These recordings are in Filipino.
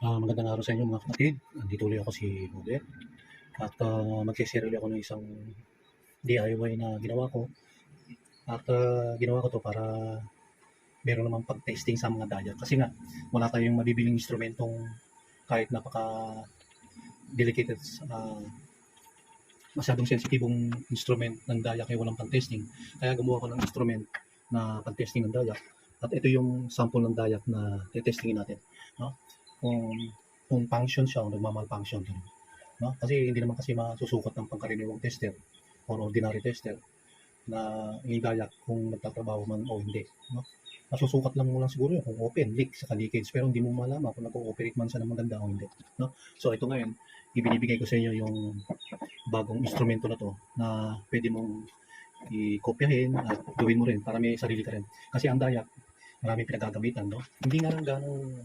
Magandang araw sa inyo mga kapatid. Nandito ulit ako si Robert at magse-share ulit ako ng isang DIY na ginawa ko. At ginawa ko to para meron namang pag-testing sa mga dayak. Kasi nga, wala tayong mabibiling instrumentong kahit napaka-delicate, masyadong sensitibong instrument ng dayak ay walang pang-testing. Kaya gumawa ko ng instrument na pang-testing ng dayak. At ito yung sample ng dayak na testingin natin. No? Kung function siya o nagmamalfunction. No? Kasi hindi naman kasi masusukat ng pangkaraniwang tester or ordinary tester na yung dayak kung nagtatrabaho man o hindi. No? Masusukat lang mo lang siguro yun kung open, leak, saka leakage, pero hindi mo malaman kung nag-ooperate man siya ng maganda o hindi. No? So ito ngayon, ibinibigay ko sa inyo yung bagong instrumento na to na pwede mong i-kopyahin at gawin mo rin para may sarili ka rin. Kasi ang dayak, maraming pinagagamitan, no? Hindi nga lang ganong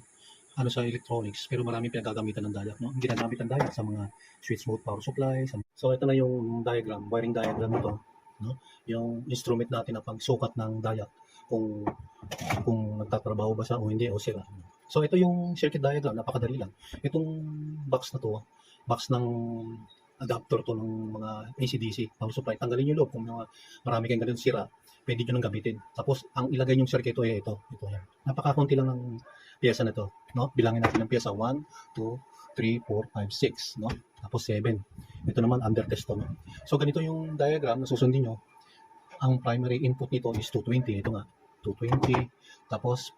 sa electronics, pero maraming pinagagamitan ng dayak, no? Ang ginagamit ng dayak sa mga switch mode power supply. So ito na yung diagram, wiring diagram nito, no? Yung instrument natin na pagsukat ng dayak kung nagtatrabaho ba siya o hindi o sira. So ito yung circuit diagram, napakadali lang. Itong box na to, box ng adapter to ng mga AC/DC power supply. Tanggalin yung loob kung marami kayong ganun sira, pwede nyo nang gamitin. Tapos ang ilagay yung circuit ay ito yan. Napakakunti lang ng piyesa na to, no? Bilangin natin ng piyesa 1, 2, 3, 4, 5, 6, no? Tapos 7. Ito naman under test to, no? So ganito yung diagram na susundin nyo. Ang primary input nito is 220. Ito nga, 220. Tapos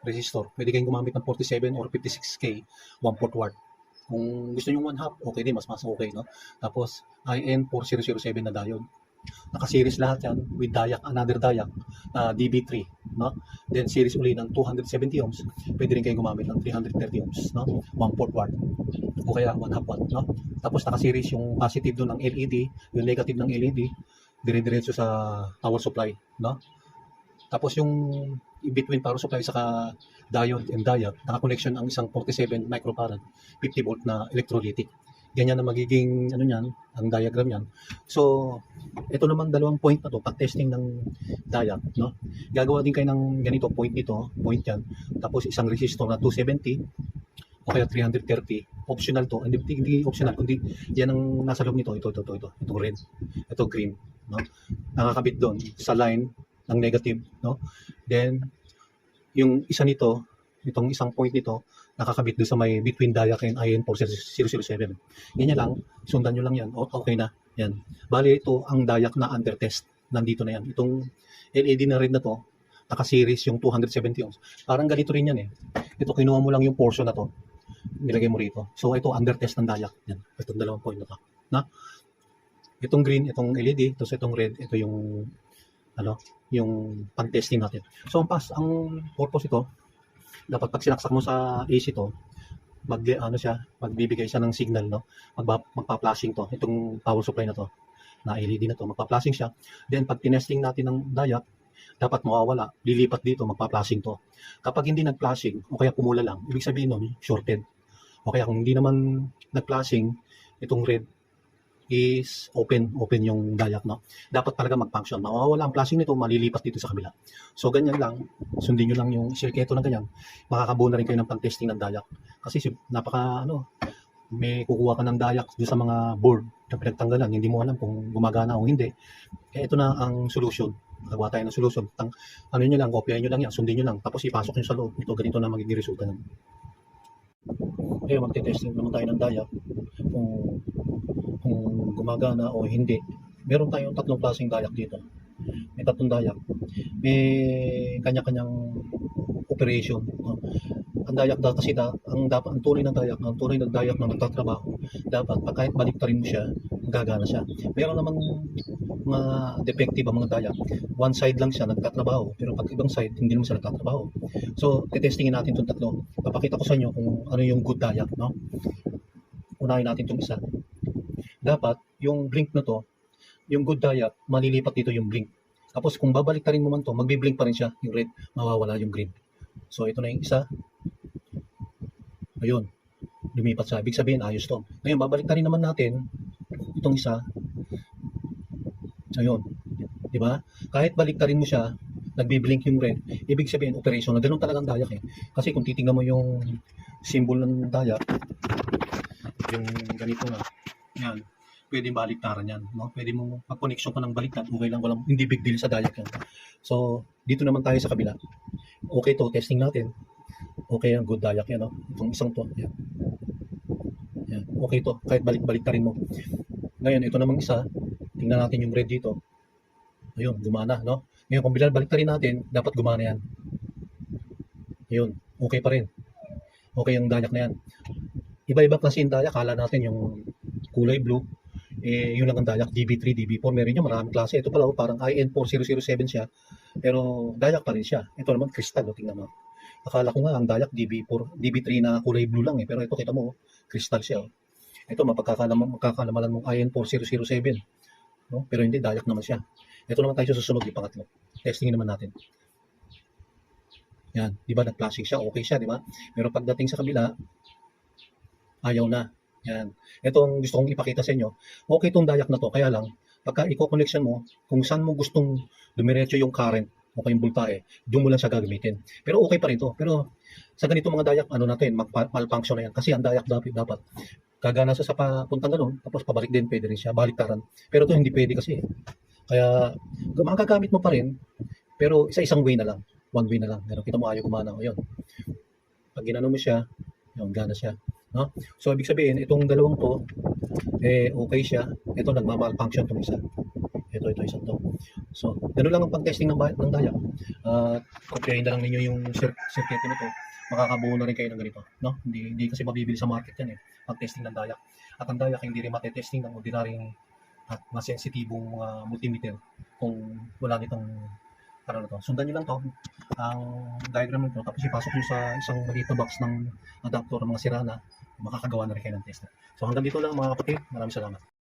resistor. Pwede kayong gumamit ng 47 or 56K, 1/4 watt. Kung gusto nyo 1/2, okay din, mas okay, no? Tapos IN4007 na diode. Naka-series lahat yan with dayak, another dayak, DB3, no? Then series uli ng 270 ohms. Pwede rin kayong gumamit ng 330 ohms, no? 1/4 watt o kaya 1/2 watt, no? Tapos naka-series yung positive doon ng LED, yung negative ng LED, dire-diretso sa power supply, no? Tapos yung in between power supply saka diode and dayak, naka-connection ang isang 47 microfarad 50 volt na electrolytic. Ganyan na magiging ang diagram niyan. So, ito naman dalawang point na to, pag-testing ng dayak, no? Gagawa din kayo ng ganito, point dito, point yan. Tapos isang resistor na 270 o kaya 330. Optional to, hindi optional, kundi yan ang nasa loob nito, ito red, ito green, no? Nakakabit doon sa line ng negative, no? Then, yung isa nito, itong isang point nito, nakakabit doon sa may between dayak and IN4007. Ganyan lang, sundan nyo lang yan, okay na, yan. Bali ito ang dayak na under test, nandito na yan. Itong LED na red na to, naka-series yung 270 ohms. Parang ganito rin yan eh. Ito, kinuha mo lang yung portion na to, nilagay mo rito. So ito, under test ng dayak, yan. Itong dalawang point na to, na? Itong green, itong LED, tapos itong red, ito yung yung pang-testing natin. So ang purpose ito, dapat pag sinaksak mo sa AC to, magbibigay siya ng signal, no? Magpa-flashing to, itong power supply na to, na LED na to, magpa-flashing siya. Then pag tinesting natin ng dayak, dapat mawawala, lilipat dito, magpa-flashing to. Kapag hindi nag-flashing, o kaya pumula lang, ibig sabihin nun, shorted. O kaya kung hindi naman nag-flashing, itong red is open yung dayak, no? Dapat talaga mag-function. Mawawala ang flashing nito, malilipat dito sa kabila. So ganyan lang, sundin nyo lang yung circuito na ganyan. Makakabuo na rin kayo ng pang-testing ng dayak. Kasi may kukuha ka ng dayak doon sa mga board na pinagtanggalan, hindi mo alam kung gumagana o hindi. Ito na ang solution. Magawa tayo ng solution. Nyo lang, kopyahin nyo lang yan, sundin nyo lang, tapos ipasok nyo sa loob. Ito, ganito na magiging resulta nun. Kaya magte-testing naman tayo ng dayak kung gumagana o hindi. Meron tayong tatlong klaseng dayak dito. May tatlong dayak. May kanya-kanyang operation. Ang dayak kasi ang tunay ng dayak na nagtatrabaho, dapat kahit baliktarin mo siya, gagana siya. Meron naman mga defective ang mga dayak. One side lang siya nagtatrabaho, pero pag ibang side, hindi naman siya nagtatrabaho. So, titestingin natin itong tatlo. Papakita ko sa inyo kung ano yung good dayak, no? Unahin natin itong isa. Dapat, yung blink na to, yung good dayak, malilipat dito yung blink. Tapos, kung babaliktarin mo man to, magbi-blink pa rin siya, yung red, mawawala yung green. So, ito na yung isa. Ayun, lumipat siya. Ibig sabihin, ayos to. Ngayon, babaliktarin naman natin itong isa. Ayun, di ba? Kahit baliktarin mo siya, nagbi-blink yung red, ibig sabihin, operation na ganun talagang dayak eh. Kasi kung titingnan mo yung symbol ng dayak, yung ganito na, yan, pwede baliktaran yan, no? Pwede mo mag-connection ka ng baliktad, okay lang, walang, hindi big deal sa dayak yan. So, dito naman tayo sa kabila. Okay to, testing natin. Okay ang good dayak yan, no? Itong isang to, yan. Yan. Okay to, kahit balik-baliktarin mo. Ngayon, ito namang isa, tingnan natin yung red dito. Ayun, gumana, no? Ngayon, kung baliktarin natin, dapat gumana yan. Ayun, okay pa rin. Okay yung dayak na yan. Iba-iba kasi yung dayak, kala natin yung kulay blue, yun lang ang dayak, DB3, DB4, meron niya maraming klase. Ito pala, parang IN4007 siya, pero dayak pa rin siya. Ito naman, crystal, tingnan mo. Akala ko nga, ang dayak DB4, DB3 na kulay blue lang pero ito, kita mo, crystal siya. Ito, magkakalamalan mong IN4007, no? Pero hindi, dayak naman siya. Ito naman tayo susunod, yung pangatlo. Testingin naman natin. Yan, di ba, nag-flashing siya, okay siya, di ba? Pero pagdating sa kabila, ayaw na. Yan. Ito ang gusto kong ipakita sa inyo. Okay itong dayak na to, kaya lang, pagka i-connection mo, kung saan mo gustong dumiretso yung current, o kayong voltahe, doon mo lang siya gagamitin. Pero okay pa rin to. Pero sa ganito mga dayak, ano natin, malfunction na yan. Kasi ang dayak dapat gagana sa papuntang ganun, tapos pabalik din, pwede rin siya, baliktaran. Pero to hindi pwede kasi. Kaya, magagamit mo pa rin, pero isa-isang way na lang. One way na lang. Pero kita mo ayaw gumana ko yun. Pag ginano mo siya, yung gana siya. No? So, ibig sabihin, itong dalawang to, okay siya. Ito, nagmamalfunction itong isa. Ito, isang to. So, gano'n lang ang pag-testing ng dayak. Kopyahin na lang ninyo yung circuit nito. Makakabuo na rin kayo ng ganito. No? Hindi kasi mabibili sa market yan pag-testing ng dayak. At ang dayak, hindi rin matetesting ng ordinaryong at masensitibong multimeter kung wala nitong ano na to. Sundan nyo lang to, ang diagram nito, tapos ipasok nyo sa isang maliit na box ng adapter ng mga sira na, makakagawa na rin kayo ng tester. So hanggang dito lang mga kapatid, maraming salamat.